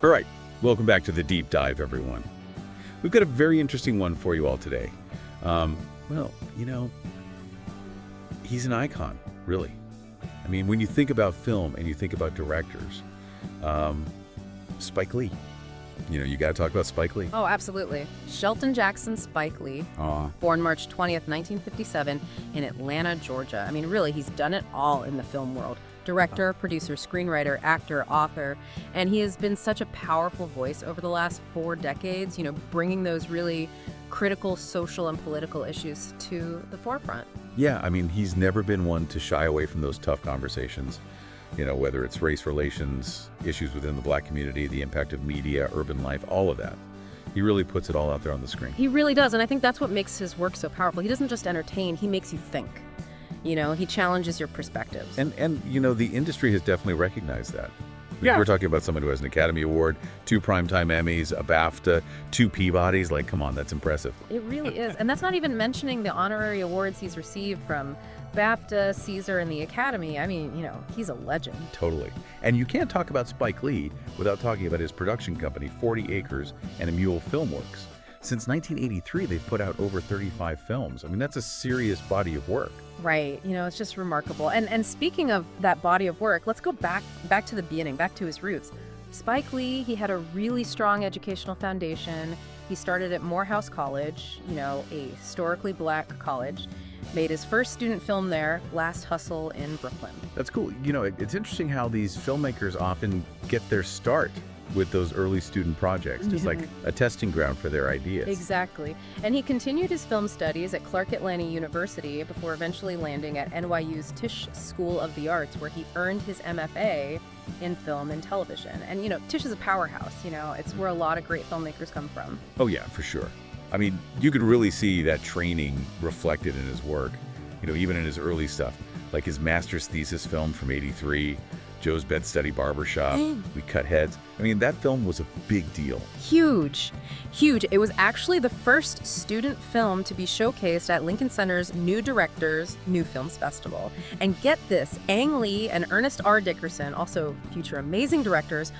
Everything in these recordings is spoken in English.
All right, welcome back to the deep dive, everyone. We've got a very interesting one for you all today. Well, he's an icon, really. I mean, when you think about film and you think about directors, Spike Lee. You got to talk about Spike Lee. Oh, absolutely. Shelton Jackson Spike Lee, born March 20th, 1957, in Atlanta, Georgia. I mean, really, he's done it all in the film world. Director, producer, screenwriter, actor, author, and he has been such a powerful voice over the last 4 decades, bringing those really critical social and political issues to the forefront. Yeah, I mean, he's never been one to shy away from those tough conversations, whether it's race relations, issues within the Black community, the impact of media, urban life, all of that. He really puts it all out there on the screen. He really does, and I think that's what makes his work so powerful. He doesn't just entertain, he makes you think. He challenges your perspectives. And the industry has definitely recognized that. Yeah. We're talking about someone who has an Academy Award, 2 Primetime Emmys, a BAFTA, 2 Peabodys. Like, come on, that's impressive. It really is. And that's not even mentioning the honorary awards he's received from BAFTA, Caesar, and the Academy. I mean, he's a legend. Totally. And you can't talk about Spike Lee without talking about his production company, 40 Acres and a Mule Filmworks. Since 1983, they've put out over 35 films. I mean, that's a serious body of work. Right. It's just remarkable. And speaking of that body of work, let's go back to the beginning, back to his roots. Spike Lee, he had a really strong educational foundation. He started at Morehouse College, a historically Black college. Made his first student film there, Last Hustle in Brooklyn. That's cool. It's interesting how these filmmakers often get their start with those early student projects, just like a testing ground for their ideas. Exactly. And he continued his film studies at Clark Atlanta University before eventually landing at NYU's Tisch School of the Arts, where he earned his MFA in film and television. And, Tisch is a powerhouse, it's where a lot of great filmmakers come from. Oh, yeah, for sure. I mean, you could really see that training reflected in his work, even in his early stuff, like his master's thesis film from '83, Joe's Bed-Study Barbershop, We Cut Heads. I mean, that film was a big deal. Huge. It was actually the first student film to be showcased at Lincoln Center's New Directors, New Films Festival. And get this, Ang Lee and Ernest R. Dickerson, also future amazing directors,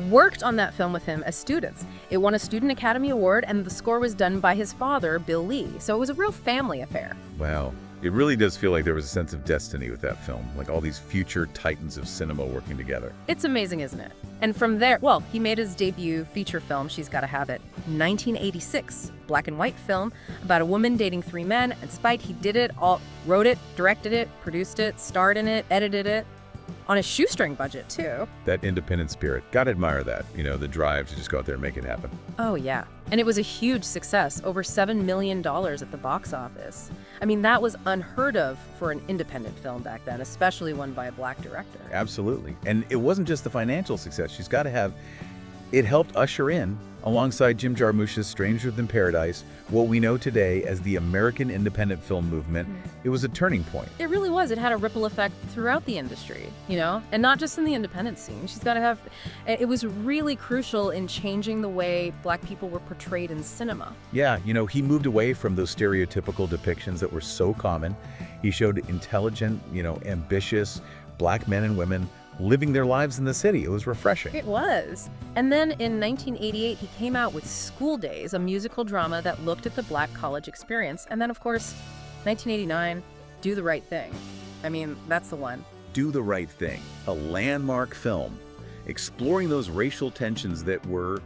worked on that film with him as students. It won a Student Academy Award, and the score was done by his father, Bill Lee. So it was a real family affair. Wow. It really does feel like there was a sense of destiny with that film, like all these future titans of cinema working together. It's amazing, isn't it? And from there, he made his debut feature film, She's Gotta Have It, 1986, black and white film about a woman dating 3 men, and Spike, he did it all, wrote it, directed it, produced it, starred in it, edited it, on a shoestring budget, too. That independent spirit. Gotta admire that, the drive to just go out there and make it happen. Oh, yeah. And it was a huge success, over $7 million at the box office. I mean, that was unheard of for an independent film back then, especially one by a Black director. Absolutely. And it wasn't just the financial success. She's got to have, it helped usher in, alongside Jim Jarmusch's Stranger Than Paradise, what we know today as the American independent film movement. It was a turning point. It really was. It had a ripple effect throughout the industry, and not just in the independent scene. It was really crucial in changing the way Black people were portrayed in cinema. Yeah, he moved away from those stereotypical depictions that were so common. He showed intelligent, ambitious Black men and women living their lives in the city. It was refreshing. It was. And then in 1988, he came out with School Days, a musical drama that looked at the Black college experience. And then, of course, 1989, Do the Right Thing. I mean, that's the one. Do the Right Thing, a landmark film exploring those racial tensions that were,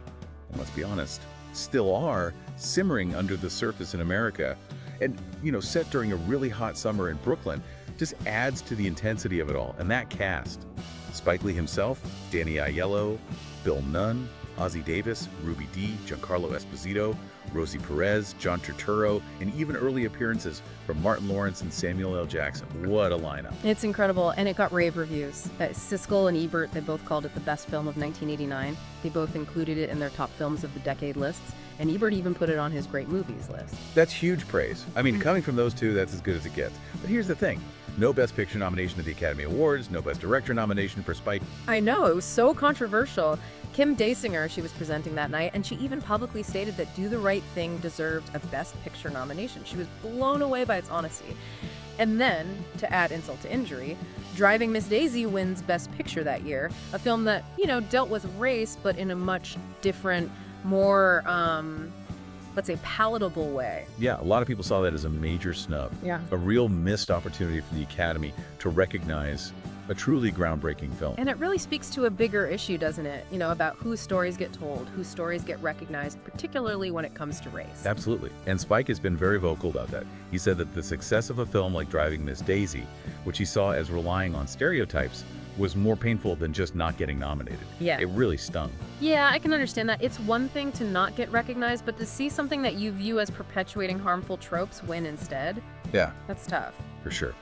let's be honest, still are, simmering under the surface in America. And, set during a really hot summer in Brooklyn, just adds to the intensity of it all. And that cast, Spike Lee himself, Danny Aiello, Bill Nunn, Ozzie Davis, Ruby Dee, Giancarlo Esposito, Rosie Perez, John Turturro, and even early appearances from Martin Lawrence and Samuel L. Jackson. What a lineup. It's incredible, and it got rave reviews. Siskel and Ebert, they both called it the best film of 1989. They both included it in their top films of the decade lists, and Ebert even put it on his great movies list. That's huge praise. I mean, coming from those two, that's as good as it gets. But here's the thing. No Best Picture nomination at the Academy Awards, no Best Director nomination for Spike. I know, it was so controversial. Kim Basinger, she was presenting that night, and she even publicly stated that Do the Right Thing deserved a Best Picture nomination. She was blown away by its honesty. And then, to add insult to injury, Driving Miss Daisy wins Best Picture that year, a film that, dealt with race, but in a much different, more, let's say, palatable way. Yeah, a lot of people saw that as a major snub. Yeah. A real missed opportunity for the Academy to recognize a truly groundbreaking film. And it really speaks to a bigger issue, doesn't it? About whose stories get told, whose stories get recognized, particularly when it comes to race. Absolutely. And Spike has been very vocal about that. He said that the success of a film like Driving Miss Daisy, which he saw as relying on stereotypes, was more painful than just not getting nominated. Yeah. It really stung. Yeah, I can understand that. It's one thing to not get recognized, but to see something that you view as perpetuating harmful tropes win instead, Yeah, that's tough. for sure.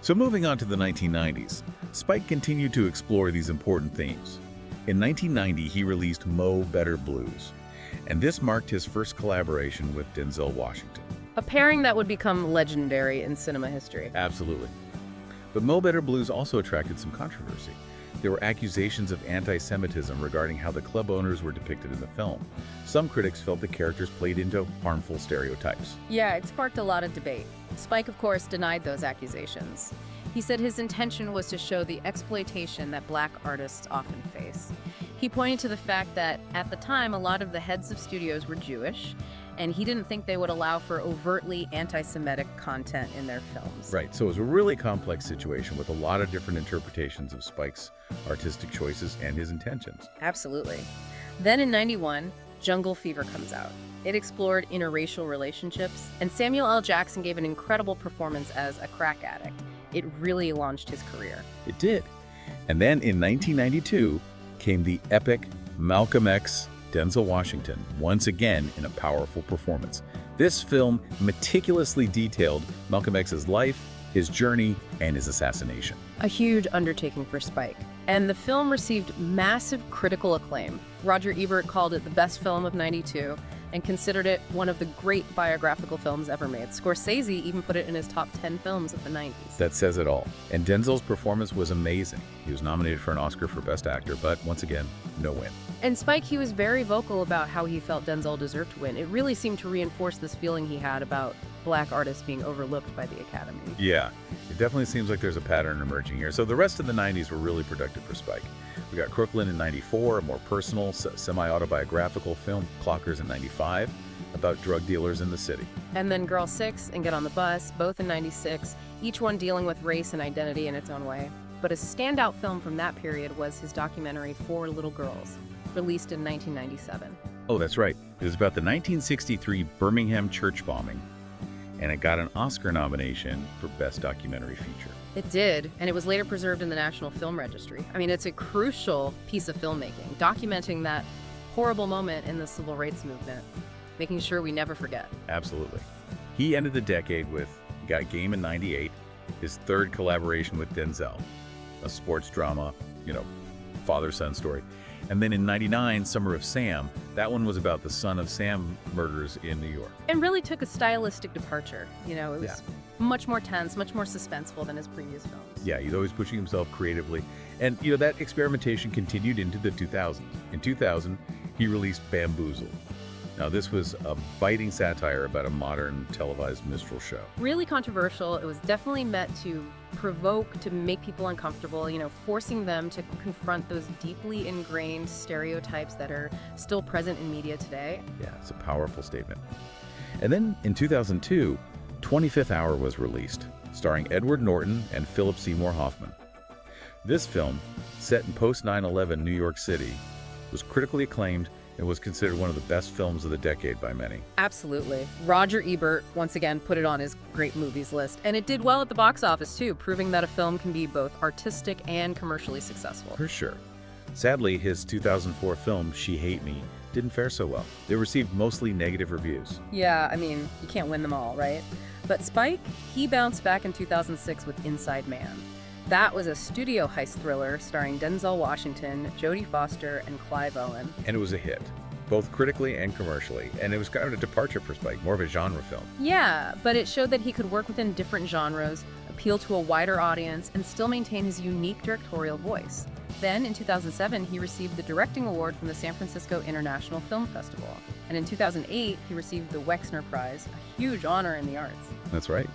So moving on to the 1990s, Spike continued to explore these important themes. In 1990, he released Mo Better Blues, and this marked his first collaboration with Denzel Washington. A pairing that would become legendary in cinema history. Absolutely. But Mo Better Blues also attracted some controversy. There were accusations of anti-Semitism regarding how the club owners were depicted in the film. Some critics felt the characters played into harmful stereotypes. Yeah, it sparked a lot of debate. Spike, of course, denied those accusations. He said his intention was to show the exploitation that Black artists often face. He pointed to the fact that, at the time, a lot of the heads of studios were Jewish, and he didn't think they would allow for overtly anti-Semitic content in their films. Right, so it was a really complex situation with a lot of different interpretations of Spike's artistic choices and his intentions. Absolutely. Then in '91, Jungle Fever comes out. It explored interracial relationships, and Samuel L. Jackson gave an incredible performance as a crack addict. It really launched his career. It did. And then in 1992 came the epic Malcolm X, Denzel Washington, once again in a powerful performance. This film meticulously detailed Malcolm X's life, his journey, and his assassination. A huge undertaking for Spike. And the film received massive critical acclaim. Roger Ebert called it the best film of '92 and considered it one of the great biographical films ever made. Scorsese even put it in his top 10 films of the '90s. That says it all. And Denzel's performance was amazing. He was nominated for an Oscar for Best Actor, but once again, no win. And Spike, he was very vocal about how he felt Denzel deserved to win. It really seemed to reinforce this feeling he had about Black artists being overlooked by the Academy. Yeah, it definitely seems like there's a pattern emerging here. So the rest of the 90s were really productive for Spike. We got Crooklyn in '94, a more personal, semi-autobiographical film, Clockers in '95, about drug dealers in the city. And then Girl 6 and Get on the Bus, both in '96, each one dealing with race and identity in its own way. But a standout film from that period was his documentary Four Little Girls, released in 1997. Oh, that's right. It was about the 1963 Birmingham church bombing, and it got an Oscar nomination for Best Documentary Feature. It did, and it was later preserved in the National Film Registry. I mean, it's a crucial piece of filmmaking, documenting that horrible moment in the civil rights movement, making sure we never forget. Absolutely. He ended the decade with Got Game in '98, his third collaboration with Denzel, a sports drama, father-son story. And then in '99, Summer of Sam, that one was about the son of Sam murders in New York. And really took a stylistic departure. It was much more tense, much more suspenseful than his previous films. Yeah, he's always pushing himself creatively. And, that experimentation continued into the 2000s. In 2000, he released Bamboozled. Now, this was a biting satire about a modern televised minstrel show. Really controversial. It was definitely meant to provoke, to make people uncomfortable, forcing them to confront those deeply ingrained stereotypes that are still present in media today. Yeah, it's a powerful statement. And then in 2002, 25th Hour was released, starring Edward Norton and Philip Seymour Hoffman. This film, set in post-9/11 New York City, was critically acclaimed and was considered one of the best films of the decade by many. Absolutely. Roger Ebert, once again, put it on his great movies list. And it did well at the box office, too, proving that a film can be both artistic and commercially successful. For sure. Sadly, his 2004 film, She Hate Me, didn't fare so well. They received mostly negative reviews. Yeah, I mean, you can't win them all, right? But Spike, he bounced back in 2006 with Inside Man. That was a studio heist thriller starring Denzel Washington, Jodie Foster, and Clive Owen. And it was a hit, both critically and commercially. And it was kind of a departure for Spike, more of a genre film. Yeah, but it showed that he could work within different genres, appeal to a wider audience, and still maintain his unique directorial voice. Then, in 2007, he received the Directing Award from the San Francisco International Film Festival. And in 2008, he received the Wexner Prize, a huge honor in the arts. That's right.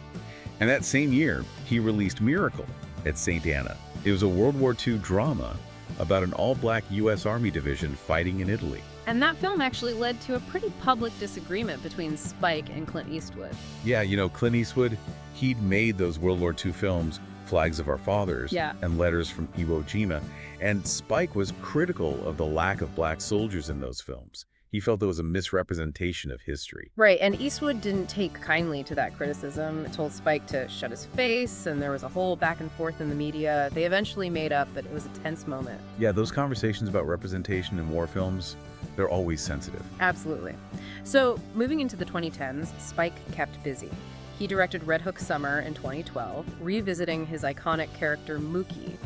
And that same year, he released Miracle at St. Anna. It was a World War II drama about an all-black U.S. Army division fighting in Italy. And that film actually led to a pretty public disagreement between Spike and Clint Eastwood. Yeah, Clint Eastwood, he'd made those World War II films, Flags of Our Fathers and Letters from Iwo Jima, and Spike was critical of the lack of black soldiers in those films. He felt there was a misrepresentation of history. Right, and Eastwood didn't take kindly to that criticism. It told Spike to shut his face, and there was a whole back and forth in the media. They eventually made up, but it was a tense moment. Yeah, those conversations about representation in war films, they're always sensitive. Absolutely. So, moving into the 2010s, Spike kept busy. He directed Red Hook Summer in 2012, revisiting his iconic character Mookie.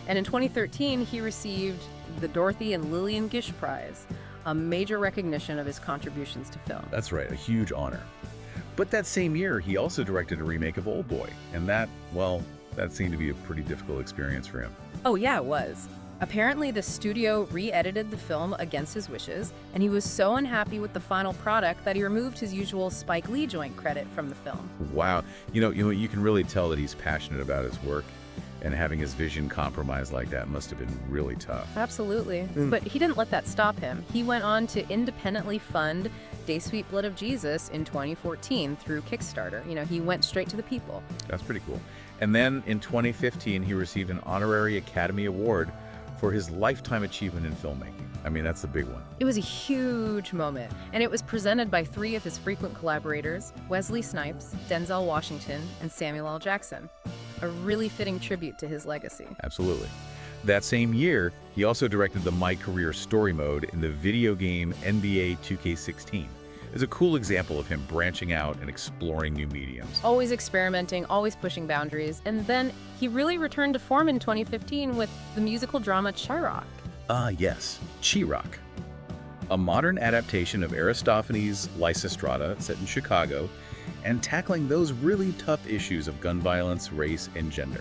And in 2013, he received the Dorothy and Lillian Gish Prize, a major recognition of his contributions to film. That's right, a huge honor. But that same year, he also directed a remake of Old Boy, and that seemed to be a pretty difficult experience for him. Oh yeah, it was. Apparently, the studio re-edited the film against his wishes, and he was so unhappy with the final product that he removed his usual Spike Lee joint credit from the film. Wow. You can really tell that he's passionate about his work, and having his vision compromised like that must have been really tough. Absolutely. But he didn't let that stop him. He went on to independently fund Day Sweet Blood of Jesus in 2014 through Kickstarter. He went straight to the people. That's pretty cool. And then in 2015, he received an honorary Academy Award for his lifetime achievement in filmmaking. I mean, that's the big one. It was a huge moment, and it was presented by 3 of his frequent collaborators, Wesley Snipes, Denzel Washington, and Samuel L. Jackson. A really fitting tribute to his legacy. Absolutely. That same year, he also directed the My Career story mode in the video game NBA 2K16. It's a cool example of him branching out and exploring new mediums. Always experimenting, always pushing boundaries, and then he really returned to form in 2015 with the musical drama Chirac. Yes, Chirac. A modern adaptation of Aristophanes' Lysistrata set in Chicago and tackling those really tough issues of gun violence, race, and gender.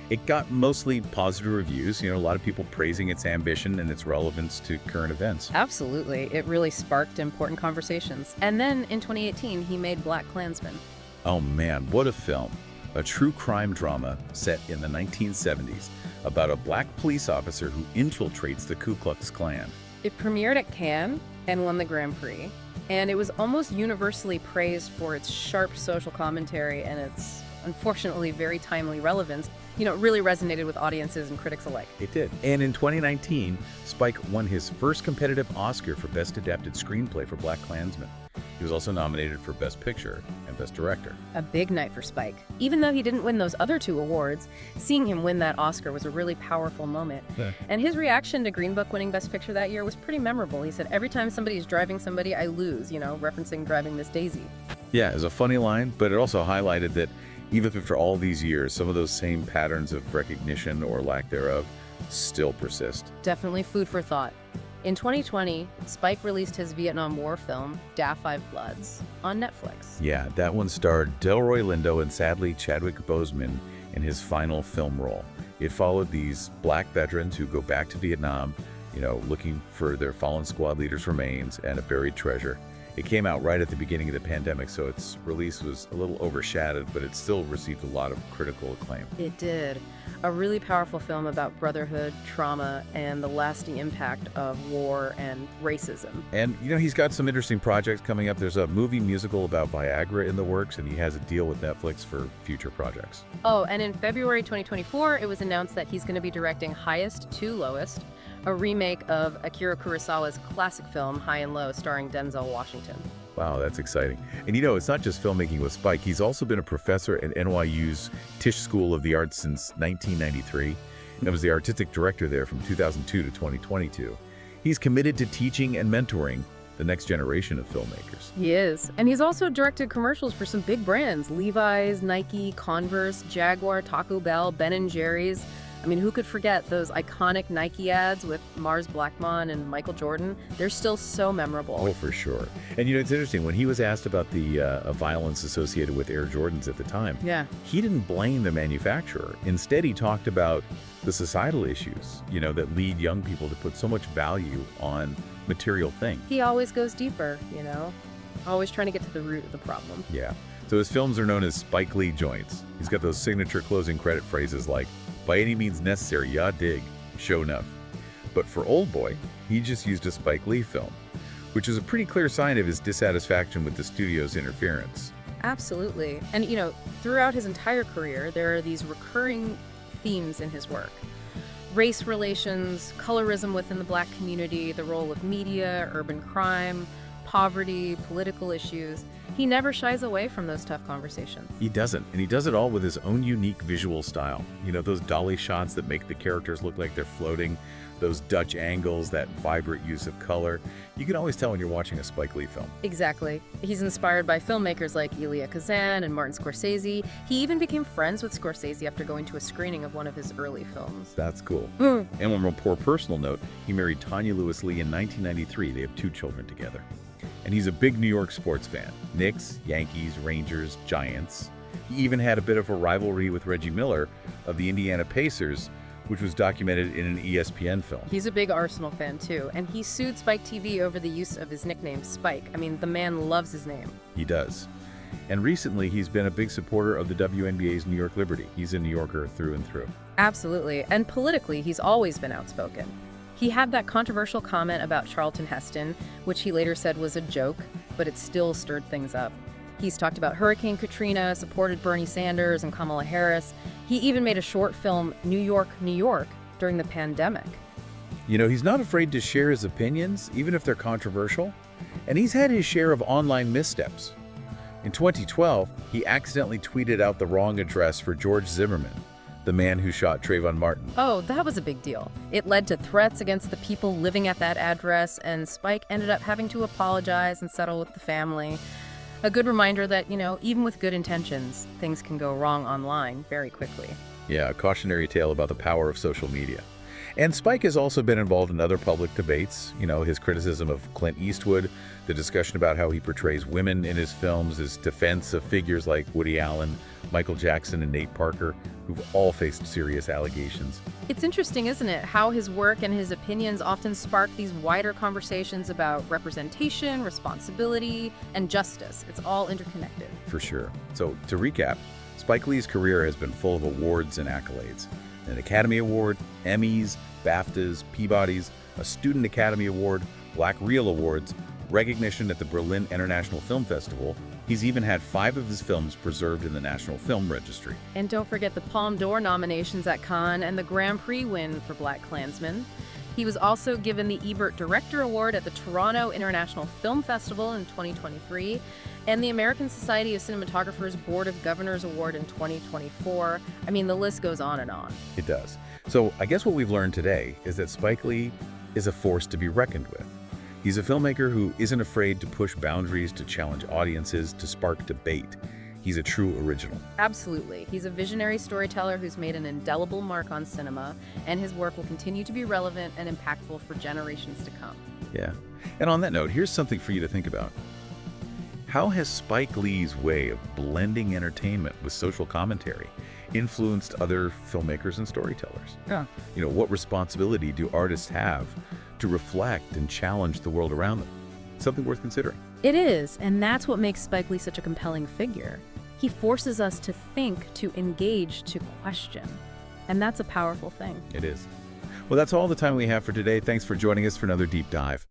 It got mostly positive reviews, a lot of people praising its ambition and its relevance to current events. Absolutely. It really sparked important conversations. And then in 2018, he made BlacKkKlansman. Oh man, what a film. A true crime drama set in the 1970s about a black police officer who infiltrates the Ku Klux Klan. It premiered at Cannes and won the Grand Prix. And it was almost universally praised for its sharp social commentary and its, unfortunately, very timely relevance. It really resonated with audiences and critics alike. It did. And in 2019, Spike won his first competitive Oscar for Best Adapted Screenplay for BlacKkKlansman. He was also nominated for Best Picture and Best Director. A big night for Spike. Even though he didn't win those other 2 awards, seeing him win that Oscar was a really powerful moment. Yeah. And his reaction to Green Book winning Best Picture that year was pretty memorable. He said, "Every time somebody's driving somebody, I lose," referencing Driving Miss Daisy. Yeah, it was a funny line, but it also highlighted that even after all these years, some of those same patterns of recognition or lack thereof still persist. Definitely food for thought. In 2020, Spike released his Vietnam War film, Da 5 Bloods, on Netflix. Yeah, that one starred Delroy Lindo and sadly Chadwick Boseman in his final film role. It followed these black veterans who go back to Vietnam, looking for their fallen squad leaders' remains and a buried treasure. It came out right at the beginning of the pandemic, so its release was a little overshadowed, but it still received a lot of critical acclaim. It did. A really powerful film about brotherhood, trauma, and the lasting impact of war and racism. And, he's got some interesting projects coming up. There's a movie musical about Viagra in the works, and he has a deal with Netflix for future projects. Oh, and in February 2024, it was announced that he's going to be directing Highest to Lowest, a remake of Akira Kurosawa's classic film High and Low starring Denzel Washington. Wow, that's exciting. And it's not just filmmaking with Spike. He's also been a professor at NYU's Tisch School of the Arts since 1993 and was the artistic director there from 2002 to 2022. He's committed to teaching and mentoring the next generation of filmmakers. He is. And he's also directed commercials for some big brands: Levi's, Nike, Converse, Jaguar, Taco Bell, Ben & Jerry's. I mean, who could forget those iconic Nike ads with Mars Blackmon and Michael Jordan? They're still so memorable. Oh, for sure. And it's interesting, when he was asked about the violence associated with Air Jordans at the time, he didn't blame the manufacturer. Instead, he talked about the societal issues, that lead young people to put so much value on material things. He always goes deeper, always trying to get to the root of the problem. Yeah. So his films are known as Spike Lee joints. He's got those signature closing credit phrases like, "By any means necessary, ya dig, show enough." But for Old Boy, he just used a Spike Lee film, which is a pretty clear sign of his dissatisfaction with the studio's interference. Absolutely. And, throughout his entire career, there are these recurring themes in his work. Race relations, colorism within the Black community, the role of media, urban crime, poverty, political issues. He never shies away from those tough conversations. He doesn't, and he does it all with his own unique visual style. Those dolly shots that make the characters look like they're floating, those Dutch angles, that vibrant use of color. You can always tell when you're watching a Spike Lee film. Exactly. He's inspired by filmmakers like Elia Kazan and Martin Scorsese. He even became friends with Scorsese after going to a screening of one of his early films. That's cool. And on a more personal note, he married Tanya Lewis Lee in 1993. They have 2 children together. And he's a big New York sports fan. Knicks, Yankees, Rangers, Giants. He even had a bit of a rivalry with Reggie Miller of the Indiana Pacers, which was documented in an ESPN film. He's a big Arsenal fan too, and he sued Spike TV over the use of his nickname Spike. I mean, the man loves his name. He does. And recently, he's been a big supporter of the WNBA's New York Liberty. He's a New Yorker through and through. Absolutely. And politically, he's always been outspoken. He had that controversial comment about Charlton Heston, which he later said was a joke, but it still stirred things up. He's talked about Hurricane Katrina, supported Bernie Sanders and Kamala Harris. He even made a short film, New York, New York, during the pandemic. He's not afraid to share his opinions, even if they're controversial. And he's had his share of online missteps. In 2012, he accidentally tweeted out the wrong address for George Zimmerman, the man who shot Trayvon Martin. Oh, that was a big deal. It led to threats against the people living at that address, and Spike ended up having to apologize and settle with the family. A good reminder that, even with good intentions, things can go wrong online very quickly. Yeah, a cautionary tale about the power of social media. And Spike has also been involved in other public debates. His criticism of Clint Eastwood, the discussion about how he portrays women in his films, his defense of figures like Woody Allen, Michael Jackson, and Nate Parker, who've all faced serious allegations. It's interesting, isn't it, how his work and his opinions often spark these wider conversations about representation, responsibility, and justice. It's all interconnected. For sure. So, to recap, Spike Lee's career has been full of awards and accolades. An Academy Award, Emmys, BAFTAs, Peabodys, a Student Academy Award, Black Reel Awards, recognition at the Berlin International Film Festival. He's even had 5 of his films preserved in the National Film Registry. And don't forget the Palme d'Or nominations at Cannes and the Grand Prix win for BlacKkKlansman. He was also given the Ebert Director Award at the Toronto International Film Festival in 2023 and the American Society of Cinematographers Board of Governors Award in 2024. I mean, the list goes on and on. It does. So I guess what we've learned today is that Spike Lee is a force to be reckoned with. He's a filmmaker who isn't afraid to push boundaries, to challenge audiences, to spark debate. He's a true original. Absolutely. He's a visionary storyteller who's made an indelible mark on cinema, and his work will continue to be relevant and impactful for generations to come. Yeah. And on that note, here's something for you to think about. How has Spike Lee's way of blending entertainment with social commentary influenced other filmmakers and storytellers? Yeah. What responsibility do artists have to reflect and challenge the world around them? Something worth considering. It is, and that's what makes Spike Lee such a compelling figure. He forces us to think, to engage, to question. And that's a powerful thing. It is. Well, that's all the time we have for today. Thanks for joining us for another deep dive.